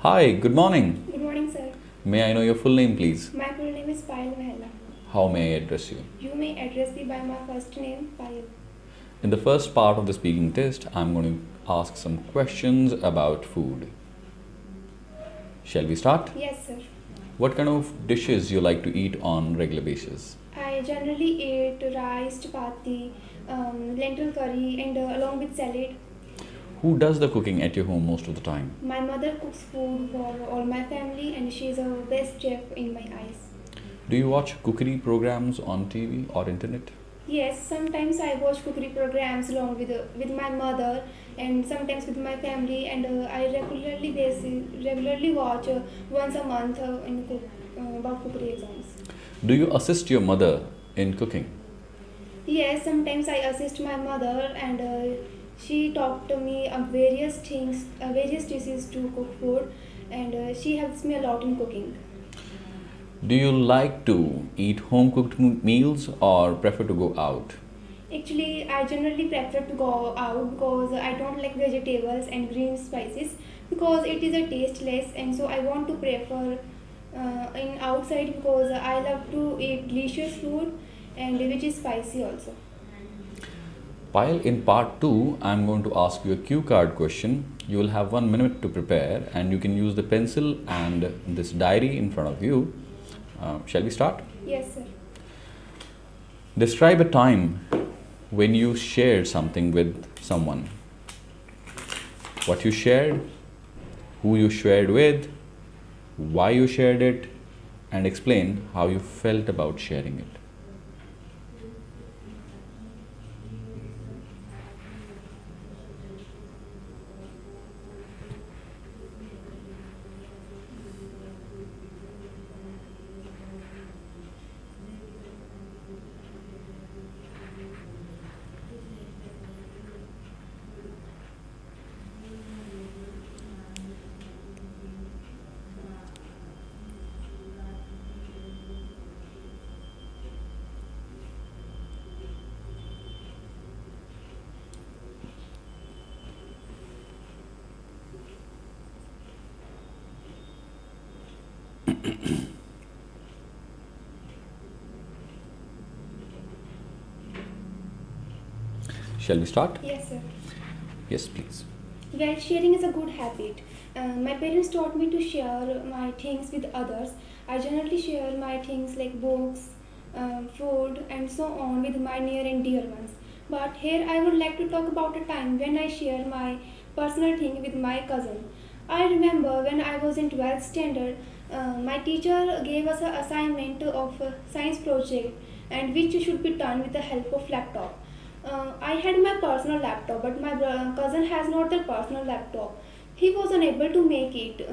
Hi, good morning. Good morning, sir. May I know your full name, please? My full name is Payal Mehla. How may I address you? You may address me by my first name, Payal. In the first part of the speaking test, I'm going to ask some questions about food. Shall we start? Yes, sir. What kind of dishes you like to eat on regular basis? I generally eat rice, chapati, lentil curry, and along with salad. Who does the cooking at your home most of the time? My mother cooks food for all my family, and she is a best chef in my eyes. Do you watch cookery programs on TV or internet? Yes, sometimes I watch cookery programs along with my mother, and sometimes with my family, and I regularly watch once a month about cookery exams. Do you assist your mother in cooking? Yes, sometimes I assist my mother, and she taught to me various things, various dishes to cook food, and she helps me a lot in cooking. Do you like to eat home cooked meals or prefer to go out? Actually, I generally prefer to go out because I don't like vegetables and green spices because it is a tasteless, and so I want to prefer in outside because I love to eat delicious food and which is spicy also. While in part 2, I'm going to ask you a cue card question. You will have 1 minute to prepare and you can use the pencil and this diary in front of you. Shall we start? Yes, sir. Describe a time when you shared something with someone. What you shared, who you shared with, why you shared it, and explain how you felt about sharing it. Shall we start? Yes, sir. Yes, please. Well, sharing is a good habit. My parents taught me to share my things with others. I generally share my things like books, food, and so on with my near and dear ones. But here I would like to talk about a time when I share my personal thing with my cousin. I remember when I was in 12th standard, my teacher gave us an assignment of a science project and which should be done with the help of laptop. I had my personal laptop, but my cousin has not the personal laptop. He was unable to make it,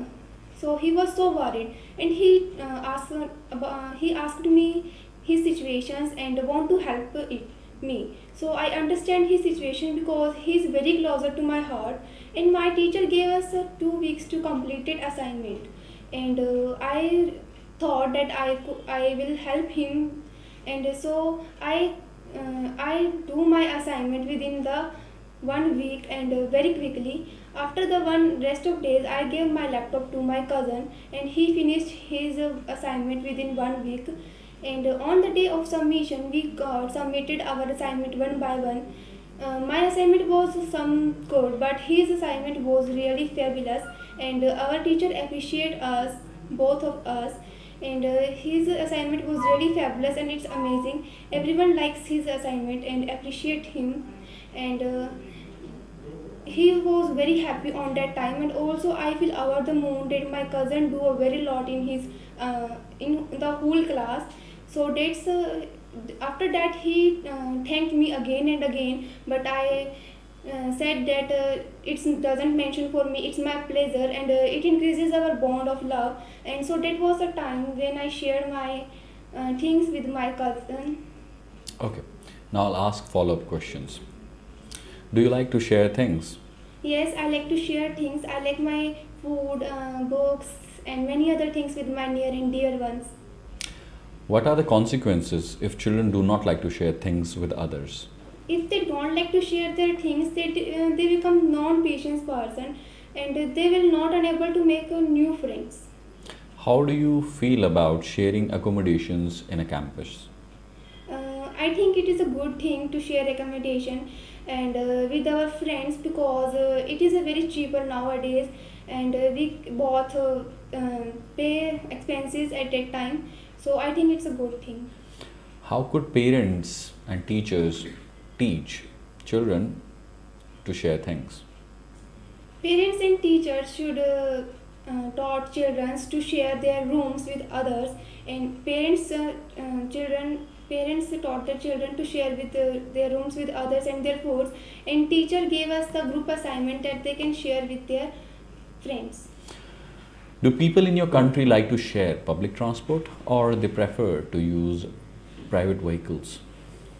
so he was so worried, and he asked me his situations and want to help me. So I understand his situation because he is very closer to my heart. And my teacher gave us 2 weeks to complete it assignment, and I thought that I will help him, and so I do my assignment within the 1 week and very quickly. After the one rest of days, I gave my laptop to my cousin and he finished his assignment within 1 week. And on the day of submission, we got submitted our assignment one by one. My assignment was some good, but his assignment was really fabulous, and our teacher appreciate us, both of us, and his assignment was really fabulous and it's amazing. Everyone likes his assignment and appreciate him, and he was very happy on that time. And also I feel over the moon that my cousin do a very lot in his in the whole class. So that's after that he thanked me again and again, but I said that it doesn't mention for me, it's my pleasure, and it increases our bond of love. And so that was a time when I shared my things with my cousin. Okay. Now I'll ask follow up questions. Do you like to share things? Yes, I like to share things. I like my food, books, and many other things with my near and dear ones. What are the consequences if children do not like to share things with others? If they don't like to share their things, they become non-patience person, and they will not unable to make new friends. How do you feel about sharing accommodations in a campus? I think it is a good thing to share accommodation and with our friends because it is a very cheaper nowadays, and we both pay expenses at that time. So I think it's a good thing. How could parents and teachers teach children to share things? Parents and teachers should taught children to share their rooms with others, and parents taught their children to share with their rooms with others and their foods, and teacher gave us the group assignment that they can share with their friends. Do people in your country like to share public transport or they prefer to use private vehicles?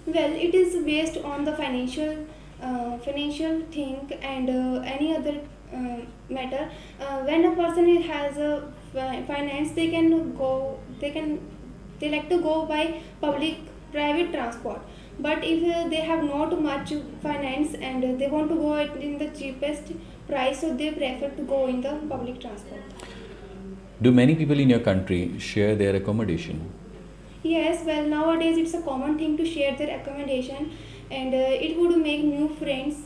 Well, it is based on the financial thing and any other matter. When a person has a finance, they like to go by public private transport. But if they have not much finance and they want to go in the cheapest price, so they prefer to go in the public transport. Do many people in your country share their accommodation? Yes, well, nowadays it's a common thing to share their accommodation, and it would make new friends.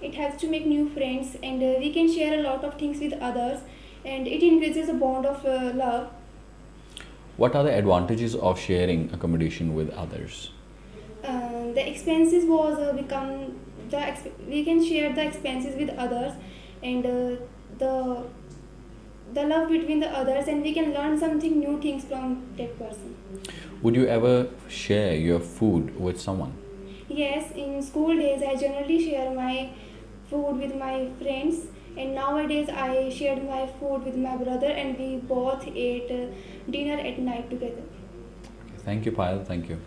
It has to make new friends, and we can share a lot of things with others, and it increases a bond of love. What are the advantages of sharing accommodation with others? The expenses was become we can share the expenses with others, and the the love between the others, and we can learn something new things from that person. Would you ever share your food with someone? Yes, in school days I generally share my food with my friends, and nowadays I shared my food with my brother, and we both ate dinner at night together. Thank you, Payal. Thank you.